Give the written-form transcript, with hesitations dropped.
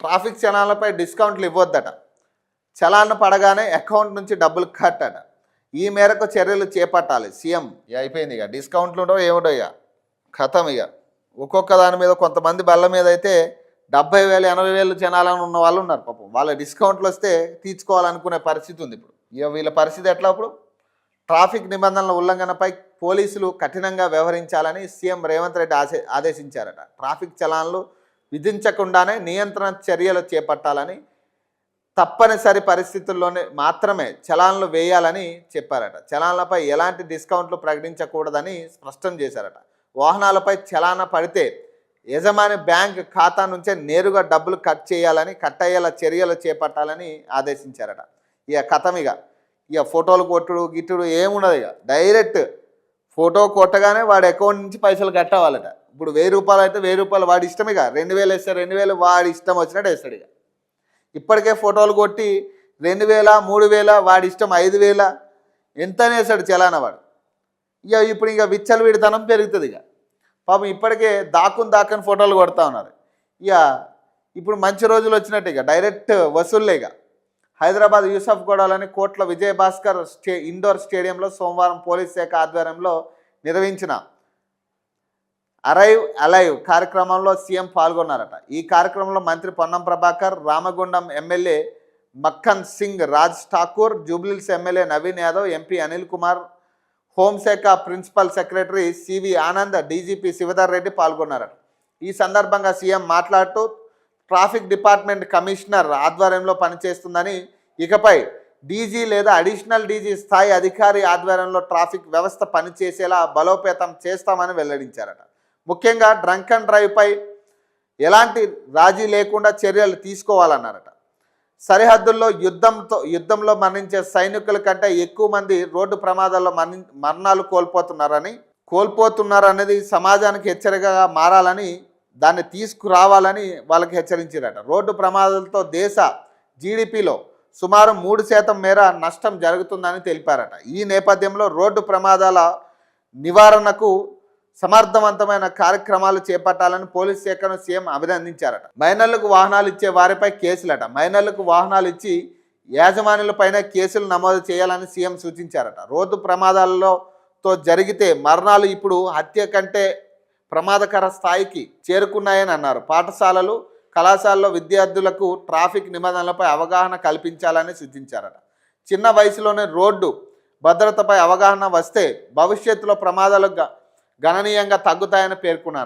Traffic చలాన్లపై డిస్కౌంట్లు ఇవ్వొద్దట. చలాన్ పడగానే account నుంచి డబ్బులు కట్ అట. ఈ మేరకు చర్యలు చేపట్టాలి సీఎం. అయిపోయింది ఇక డిస్కౌంట్లు ఉండవు ఏముండవు ఇక ఖతం ఇక. ఒక్కొక్క దాని మీద కొంతమంది బల్ల మీద అయితే 70,000 80,000 జనాలను ఉన్న వాళ్ళు ఉన్నారు పాపం. వాళ్ళ డిస్కౌంట్లు వస్తే తీర్చుకోవాలనుకునే పరిస్థితి ఉంది ఇప్పుడు. ఇక వీళ్ళ పరిస్థితి ఎట్లా ఇప్పుడు? ట్రాఫిక్ నిబంధనల ఉల్లంఘనపై పోలీసులు కఠినంగా వ్యవహరించాలని సీఎం రేవంత్ రెడ్డి ఆదేశించారట. ట్రాఫిక్ చలాన్లు విధించకుండానే నియంత్రణ చర్యలు చేపట్టాలని, తప్పనిసరి పరిస్థితుల్లోనే మాత్రమే చలాన్లు వేయాలని చెప్పారట. చలాన్లపై ఎలాంటి డిస్కౌంట్లు ప్రకటించకూడదని స్పష్టం చేశారట. వాహనాలపై చలాన పడితే యజమాని బ్యాంక్ ఖాతా నుంచే నేరుగా డబ్బులు కట్ అయ్యేలా చర్యలు చేపట్టాలని ఆదేశించారట. ఇక కథమిగా ఇక ఫోటోలు కొట్టుడు గిట్టుడు ఏమున్నది. ఇక డైరెక్ట్ ఫోటో కొట్టగానే వాడి అకౌంట్ నుంచి పైసలు కట్టవాలట. ఇప్పుడు 1,000 రూపాయలు అయితే 1,000 రూపాయలు వాడి ఇష్టం. ఇక 2,000 వేస్తే 2,000 వాడి ఇష్టం వచ్చినట్టు వేస్తాడు. ఇక ఇప్పటికే ఫోటోలు కొట్టి 2,000 3,000 వాడి ఇష్టం 5,000 ఎంత వేస్తాడు చలానా వాడు. ఇక ఇప్పుడు ఇక విచ్చలవిడితనం పెరుగుతుంది. ఇక పాపం ఇప్పటికే దాక్కుని ఫోటోలు కొడతా ఉన్నారు. ఇక ఇప్పుడు మంచి రోజులు వచ్చినట్టు ఇక డైరెక్ట్ వసూళ్ళే. ఇక హైదరాబాద్ యూసఫ్ గూడలోని కోట్ల విజయభాస్కర్ ఇండోర్ స్టేడియంలో సోమవారం పోలీస్ శాఖ ఆధ్వర్యంలో నిర్వహించిన అరైవ్ అలైవ్ కార్యక్రమంలో సీఎం పాల్గొన్నారట. ఈ కార్యక్రమంలో మంత్రి Ponnam Prabhakar, Ramagundam MLA Makkan Singh Raj Thakur, Jubilee Hills MLA Naveen Yadav, MP Anil Kumar, హోంశాఖ principal secretary CV Anand, DGP Shivdhar Reddy పాల్గొన్నారట. ఈ సందర్భంగా సీఎం మాట్లాడుతూ ట్రాఫిక్ డిపార్ట్మెంట్ కమిషనర్ ఆధ్వర్యంలో పనిచేస్తుందని, ఇకపై డీజీ లేదా అడిషనల్ డీజీ స్థాయి అధికారి ఆధ్వర్యంలో ట్రాఫిక్ వ్యవస్థ పనిచేసేలా బలోపేతం చేస్తామని వెల్లడించారట. ముఖ్యంగా డ్రంక్ అండ్ డ్రైవ్పై ఎలాంటి రాజీ లేకుండా చర్యలు తీసుకోవాలన్నారట. సరిహద్దుల్లో యుద్ధంలో మరణించే సైనికుల కంటే ఎక్కువ మంది రోడ్డు ప్రమాదాల్లో మరణాలు కోల్పోతున్నారనేది సమాజానికి హెచ్చరికగా మారాలని, దాన్ని తీసుకురావాలని వాళ్ళకి హెచ్చరించారట. రోడ్డు ప్రమాదాలతో దేశ జీడిపిలో సుమారు 3% మేర నష్టం జరుగుతుందని తెలిపారట. ఈ నేపథ్యంలో రోడ్డు ప్రమాదాల నివారణకు సమర్థవంతమైన కార్యక్రమాలు చేపట్టాలని పోలీస్ శాఖను సీఎం అభినందించారట. మైనర్లకు వాహనాలు ఇచ్చే వారిపై కేసులట. మైనర్లకు వాహనాలు ఇచ్చి యాజమాన్యులపైన కేసులు నమోదు చేయాలని సీఎం సూచించారట. రోడ్డు ప్రమాదాలతో జరిగితే మరణాలు ఇప్పుడు హత్య కంటే ప్రమాదకర స్థాయికి చేరుకున్నాయని అన్నారు. పాఠశాలలు, కళాశాలలో విద్యార్థులకు ట్రాఫిక్ నిబంధనలపై అవగాహన కల్పించాలని సూచించారట. చిన్న వయసులోనే రోడ్డు భద్రతపై అవగాహన వస్తే భవిష్యత్తులో ప్రమాదాలు గణనీయంగా తగ్గుతాయని పేర్కొన్నారు.